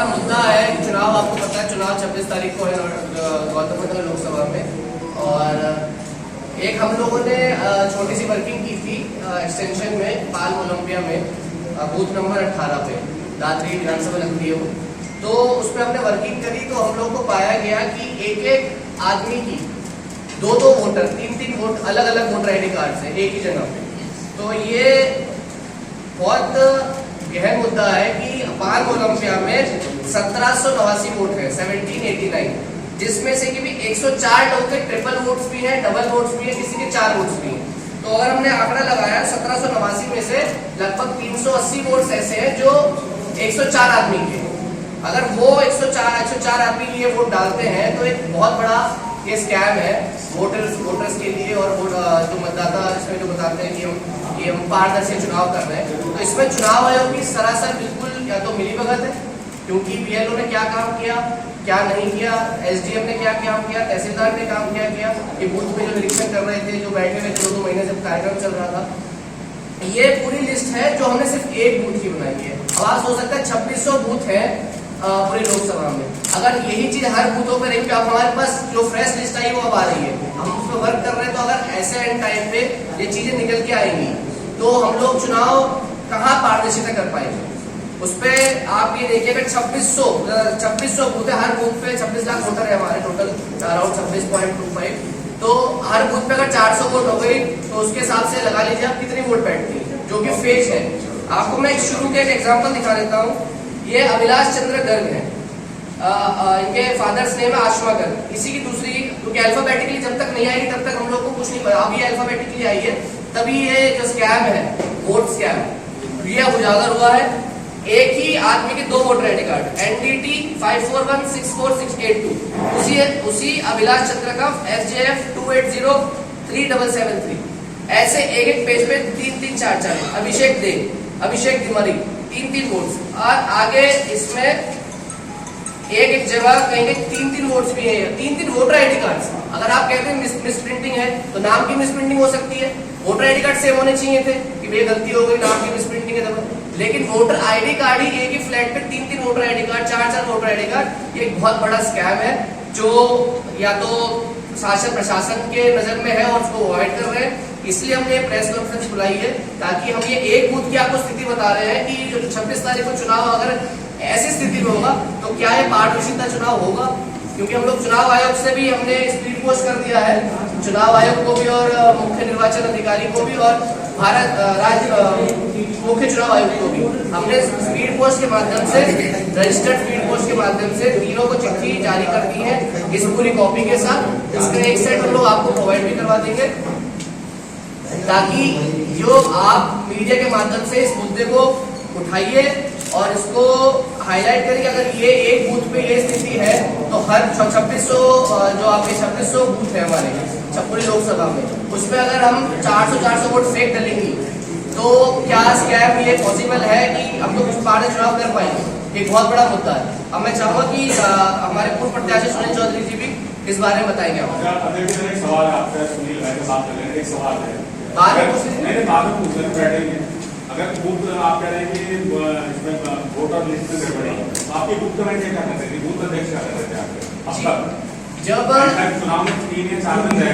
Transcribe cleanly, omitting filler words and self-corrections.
मुद्दा है चुनाव। आपको पता है चुनाव 26 तारीख को है गौतम नगर लोकसभा में। और एक हम लोगों ने छोटी सी वर्किंग की थी एक्सटेंशन में पाल ओलंपिया में बूथ नंबर 18 पे दादरी विधानसभा लगती है वो। तो उसमें हमने वर्किंग करी तो हम लोग को पाया गया कि एक एक आदमी की दो वोटर तीन वोट अलग अलग वोटर आईडी कार्ड से एक ही जगह पे। तो ये बहुत गहन मुद्दा है कि पाल ओलंपिया में 1789 वोट है 1789, जिसमें से कि भी 104 लोग के ट्रिपल वोट्स भी हैं, डबल वोट्स भी हैं, किसी के 4 वोट्स भी हैं। तो अगर हमने आंकड़ा लगाया 1789 में से लगभग 380 वोट्स ऐसे हैं जो 104 आदमी के। अगर वो 104 आदमी के लिए वोट डालते हैं तो एक बहुत बड़ा ये स्कैम है वोटर्स के लिए। और जो मतदाता इसमें जो बताते हैं कि हम पारदर्शी चुनाव कर रहे हैं, तो इसमें चुनाव आयोग की सरासर बिल्कुल या तो मिलीभगत है, क्योंकि बीएलओ ने क्या काम किया क्या नहीं किया, एसडीएम ने क्या काम किया, तहसीलदार ने काम क्या किया, ये बूथ में जो निरीक्षण कर रहे थे, जो बैठे हुए 2 महीने से कार्यक्रम चल रहा था। ये पूरी लिस्ट है जो हमने सिर्फ एक बूथ की बनाई है। अब आप सोच सकते हैं 2600 बूथ है पूरी लोकसभा में। अगर यही चीज हर बूथों पे रही तो हमारे पास जो फ्रेश लिस्ट आई वो अब आ रही है, हम उस पर वर्क कर रहे हैं। तो अगर ऐसे एंड टाइम पे ये चीजें निकल के आएंगी तो हम लोग चुनाव कहाँ पारदर्शिता कर पाएंगे। उस पर आप ये देखिए 2600 बूथ है, हर बूथ पे 26 लाख वोटर है हमारे टोटल अराउंड 26.25। तो हर बूथ पे अगर 400 वोट हो गई तो उसके हिसाब से लगा लीजिए आप कितनी वोट बैठती है, जो कि फेक है। आपको मैं शुरू के एक एग्जाम्पल दिखा देता हूँ। ये अभिलाष चंद्र गर्ग है, इनके फादर्स नेम है आशमा गर्ग। इसी की दूसरी, क्योंकि अल्फाबेटिकली जब तक नहीं आएगी तब तक हम लोग को कुछ नहीं पता। अभी अल्फाबेटिकली आई है, तभी ये जो स्कैम है वोट स्कैम ये उजागर हुआ है। एक ही आदमी के 2 वोटर आईडी कार्ड NDT 54164682 उसी अभिलाष चंद्र का FJF 2803773 ऐसे एक पेज पे 3-4 अभिषेक देव, अभिषेक तिवारी 3 वोट्स। और आगे इसमें एक जगह कहेंगे 3 वोट्स भी है, 3 वोटर आईडी कार्ड। अगर आप कहते हैं मिस प्रिंटिंग है तो नाम की मिस प्रिंटिंग हो सकती है, वोटर आईडी कार्ड सेम होने चाहिए थे कि भैया गलती हो गई, नाम की मिस प्रिंटिंग है दबा। लेकिन वोटर आईडी कार्ड ही एक ही फ्लैट पे 3 voter ID card, 4 voter ID card. ये एक बहुत बड़ा स्कैम है जो या तो शासन प्रशासन के नजर में है और उसको अवॉइड कर रहे हैं। इसलिए हमने ये प्रेस कॉन्फ्रेंस बुलाई है ताकि हम ये एक बूथ की आपको स्थिति बता रहे हैं कि जो 26 तारीख को चुनाव अगर ऐसी स्थिति में होगा तो क्या ये पारदर्शिता चुनाव होगा। क्योंकि हम लोग चुनाव आयोग से भी हमने स्पीड पोस्ट कर दिया है, चुनाव आयोग को भी और मुख्य निर्वाचन अधिकारी को भी और भारत राज्य मुख्य चुनाव आयोग को भी हमने स्पीड पोस्ट के माध्यम से, रजिस्टर्ड स्पीड पोस्ट के माध्यम से तीनों को चिट्ठी जारी कर दी है इस पूरी कॉपी के साथ। इसका एक सेट हम लोग आपको प्रोवाइड भी करवा देंगे ताकि जो आप मीडिया के माध्यम से इस मुद्दे को उठाइए और इसको हाईलाइट करिए। अगर ये एक बूथ पे ये स्थिति है तो हर 2600 जो आपके 2600 बूथ है हमारे पूरी लोकसभा में, उसमें अगर हम 400 वोट फेक डालेंगी तो क्या स्कैम ये पॉसिबल है कि हम लोग कुछ पारदर्शी चुनाव कर पाएंगे। एक बहुत बड़ा मुद्दा है। अब मैं चाहूंगा कि हमारे पूर्व प्रत्याशी सुनील चौधरी जी भी इस बारे में बताएंगे। एक सवाल है आपका सुनील भाई से बात कर रहे हैं, एक सवाल है अगर बूथ आप कह रहे हैं कि इसमें वोटर लिस्ट में गड़बड़ी, आपकी बूथ कमेटी क्या करते थे, बूथ अध्यक्ष क्या करते थे आपके? जब चुनाव में 3 या 4 दिन